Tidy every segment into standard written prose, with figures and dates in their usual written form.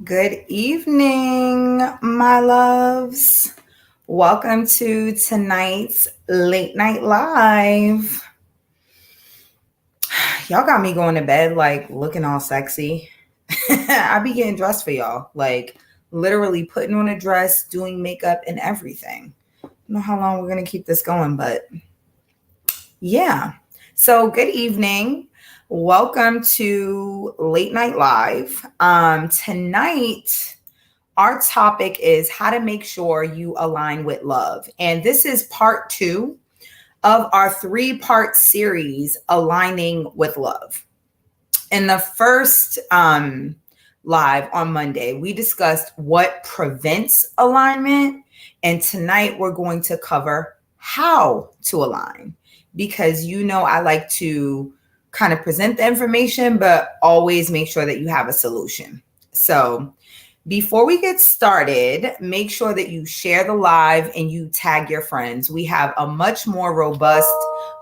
Good evening, my loves. Welcome to tonight's late night live. Y'all got me going to bed like looking all sexy. I be getting dressed for y'all, like literally putting on a dress, doing makeup, and everything. I don't know how long we're going to keep this going, but yeah. So, good evening. Welcome to Late Night Live. Tonight, our topic is how to make sure you align with love. And this is part two of our three-part series, Aligning with Love. In the first live on Monday, we discussed what prevents alignment. And tonight we're going to cover how to align, because I like to kind of present the information, but always make sure that you have a solution. So before we get started, make sure that you share the live and you tag your friends. We have a much more robust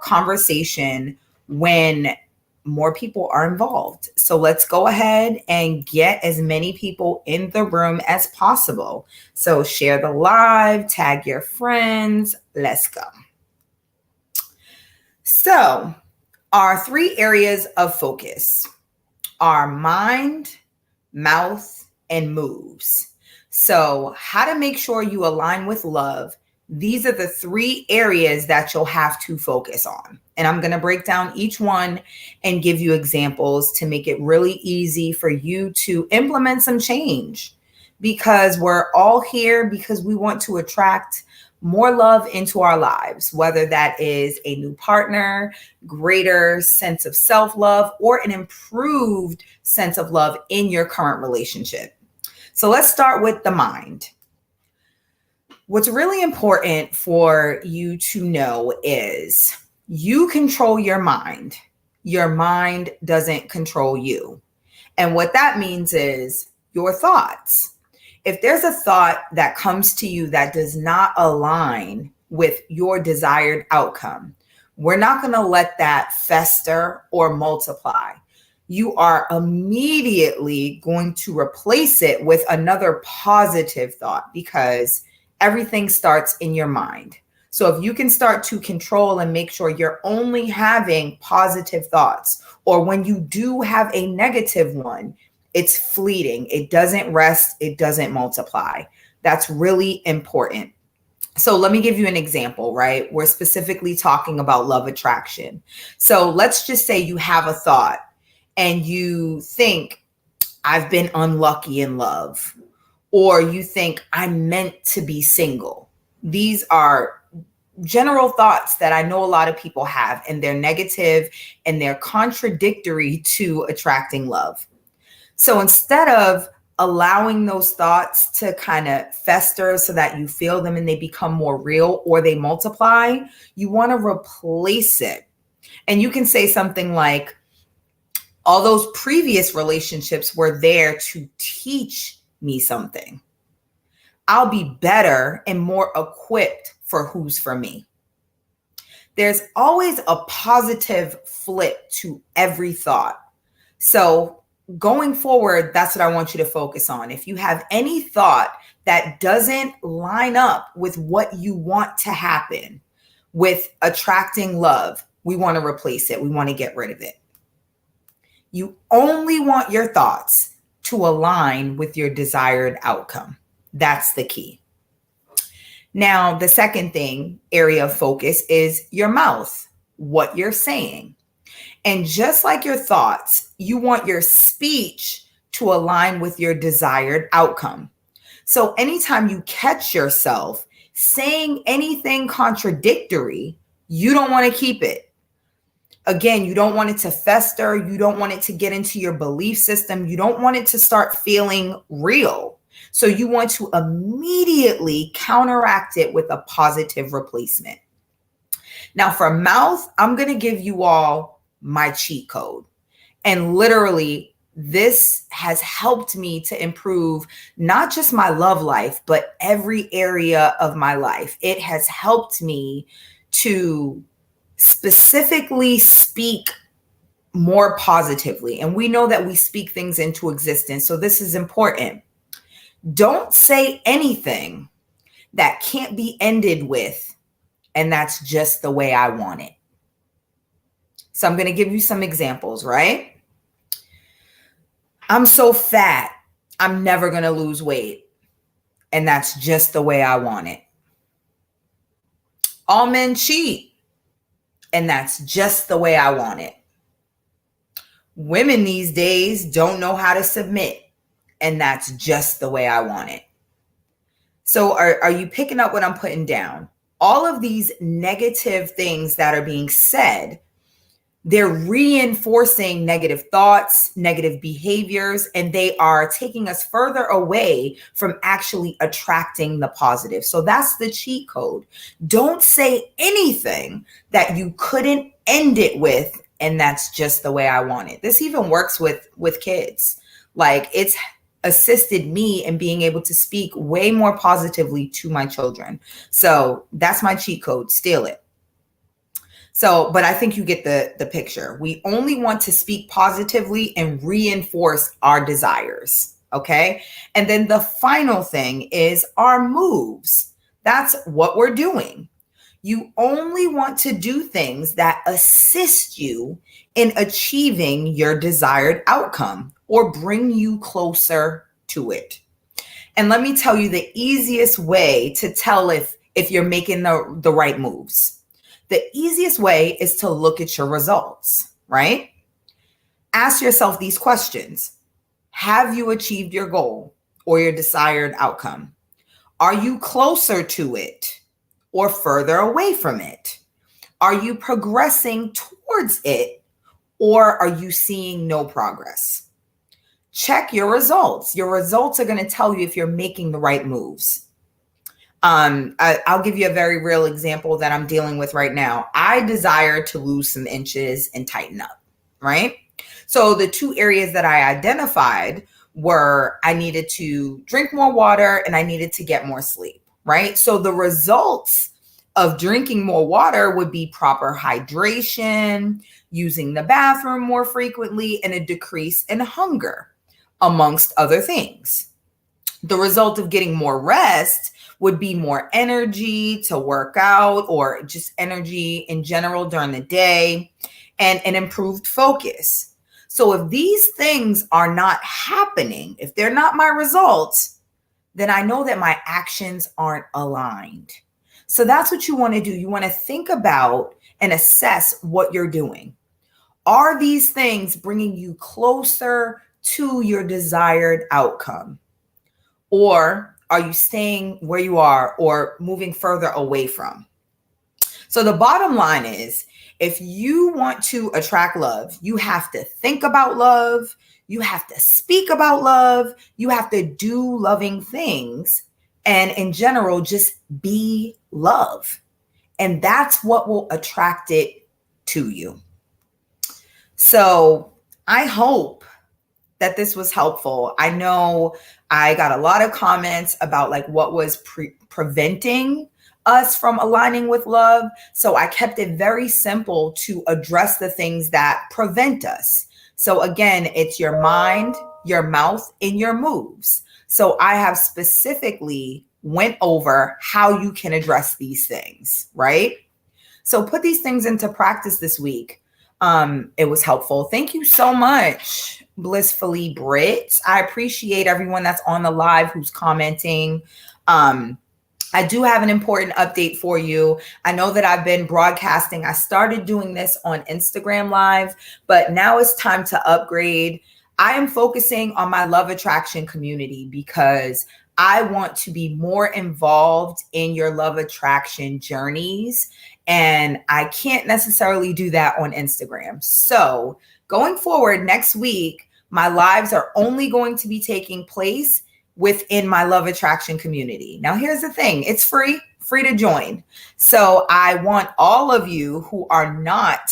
conversation when more people are involved. So let's go ahead and get as many people in the room as possible. So share the live, tag your friends. Let's go. So our three areas of focus are mind, mouth, and moves. So how to make sure you align with love. These are the three areas that you'll have to focus on. And I'm going to break down each one and give you examples to make it really easy for you to implement some change, because we're all here because we want to attract more love into our lives, whether that is a new partner, greater sense of self-love, or an improved sense of love in your current relationship. So let's start with the mind. What's really important for you to know is you control your mind. Your mind doesn't control you. And what that means is your thoughts. If there's a thought that comes to you that does not align with your desired outcome, we're not going to let that fester or multiply. You are immediately going to replace it with another positive thought, because everything starts in your mind. So if you can start to control and make sure you're only having positive thoughts, or when you do have a negative one, it's fleeting. It doesn't rest. It doesn't multiply. That's really important. So let me give you an example, right? We're specifically talking about love attraction. So let's just say you have a thought and you think, I've been unlucky in love, or you think, I'm meant to be single. These are general thoughts that I know a lot of people have, and they're negative and they're contradictory to attracting love. So instead of allowing those thoughts to kind of fester so that you feel them and they become more real or they multiply, you want to replace it. And you can say something like, all those previous relationships were there to teach me something. I'll be better and more equipped for who's for me. There's always a positive flip to every thought. So going forward, that's what I want you to focus on. If you have any thought that doesn't line up with what you want to happen with attracting love, we want to replace it. We want to get rid of it. You only want your thoughts to align with your desired outcome. That's the key. Now, the second area of focus is your mouth, what you're saying. And just like your thoughts, you want your speech to align with your desired outcome. So anytime you catch yourself saying anything contradictory, you don't want to keep it. Again, you don't want it to fester. You don't want it to get into your belief system. You don't want it to start feeling real. So you want to immediately counteract it with a positive replacement. Now for mouth, I'm going to give you all my cheat code. And literally, this has helped me to improve not just my love life, but every area of my life. It has helped me to specifically speak more positively. And we know that we speak things into existence. So this is important. Don't say anything that can't be ended with, and that's just the way I want it. So I'm going to give you some examples, right? I'm so fat, I'm never going to lose weight, and that's just the way I want it. All men cheat, and that's just the way I want it. Women these days don't know how to submit, and that's just the way I want it. So are you picking up what I'm putting down? All of these negative things that are being said, they're reinforcing negative thoughts, negative behaviors, and they are taking us further away from actually attracting the positive. So that's the cheat code. Don't say anything that you couldn't end it with, and that's just the way I want it. This even works with kids. Like, it's assisted me in being able to speak way more positively to my children. So that's my cheat code. Steal it. So, but I think you get the picture. We only want to speak positively and reinforce our desires. Okay. And then the final thing is our moves. That's what we're doing. You only want to do things that assist you in achieving your desired outcome or bring you closer to it. And let me tell you the easiest way to tell if you're making the right moves. The easiest way is to look at your results, right? Ask yourself these questions. Have you achieved your goal or your desired outcome? Are you closer to it or further away from it? Are you progressing towards it or are you seeing no progress? Check your results. Your results are going to tell you if you're making the right moves. I'll give you a very real example that I'm dealing with right now. I desire to lose some inches and tighten up, right? So the two areas that I identified were I needed to drink more water and I needed to get more sleep, right? So the results of drinking more water would be proper hydration, using the bathroom more frequently, and a decrease in hunger, amongst other things. The result of getting more rest would be more energy to work out or just energy in general during the day and an improved focus. So if these things are not happening, if they're not my results, then I know that my actions aren't aligned. So that's what you want to do. You want to think about and assess what you're doing. Are these things bringing you closer to your desired outcome? Or are you staying where you are or moving further away from? So the bottom line is, if you want to attract love, you have to think about love. You have to speak about love. You have to do loving things. And in general, just be love. And that's what will attract it to you. So I hope that this was helpful. I know I got a lot of comments about like what was preventing us from aligning with love. So I kept it very simple to address the things that prevent us. So again, it's your mind, your mouth, and your moves. So I have specifically went over how you can address these things, right? So put these things into practice this week. It was helpful. Thank you so much, Blissfully Brit. I appreciate everyone that's on the live who's commenting. I do have an important update for you. I know that I've been broadcasting. I started doing this on Instagram Live, but now it's time to upgrade. I am focusing on my love attraction community because I want to be more involved in your love attraction journeys. And I can't necessarily do that on Instagram. So going forward next week, my lives are only going to be taking place within my love attraction community. Now, here's the thing. It's free to join. So I want all of you who are not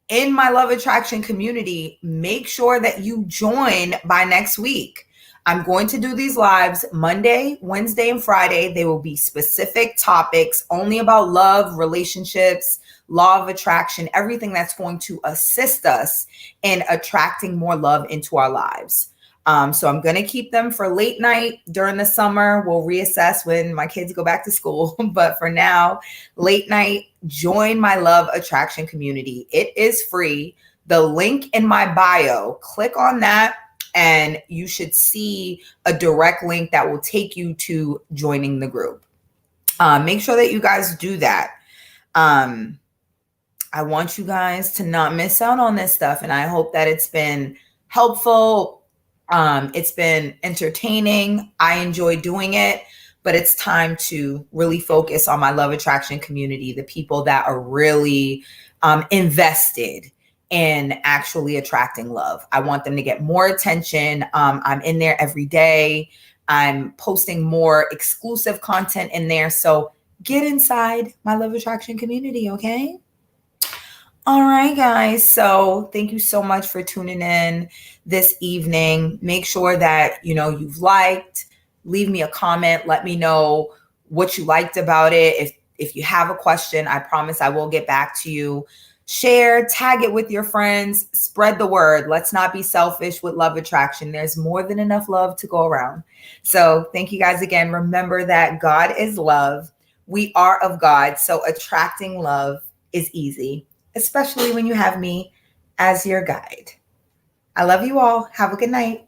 in my love attraction community, make sure that you join by next week. I'm going to do these lives Monday, Wednesday, and Friday. They will be specific topics only about love, relationships, law of attraction, everything that's going to assist us in attracting more love into our lives. So I'm going to keep them for late night during the summer. We'll reassess when my kids go back to school. But for now, late night, join my Love Attraction community. It is free. The link in my bio, click on that and you should see a direct link that will take you to joining the group. Make sure that you guys do that. I want you guys to not miss out on this stuff. And I hope that it's been helpful. It's been entertaining. I enjoy doing it, but it's time to really focus on my Love Attraction community, the people that are really invested in actually attracting love. I want them to get more attention. I'm in there every day. I'm posting more exclusive content in there. So get inside my Love Attraction community, okay? All right, guys. So thank you so much for tuning in this evening. Make sure that, you've liked, leave me a comment. Let me know what you liked about it. If you have a question, I promise I will get back to you. Share, tag it with your friends, spread the word. Let's not be selfish with Love Attraction. There's more than enough love to go around. So thank you guys again. Remember that God is love. We are of God. So attracting love is easy, especially when you have me as your guide. I love you all. Have a good night.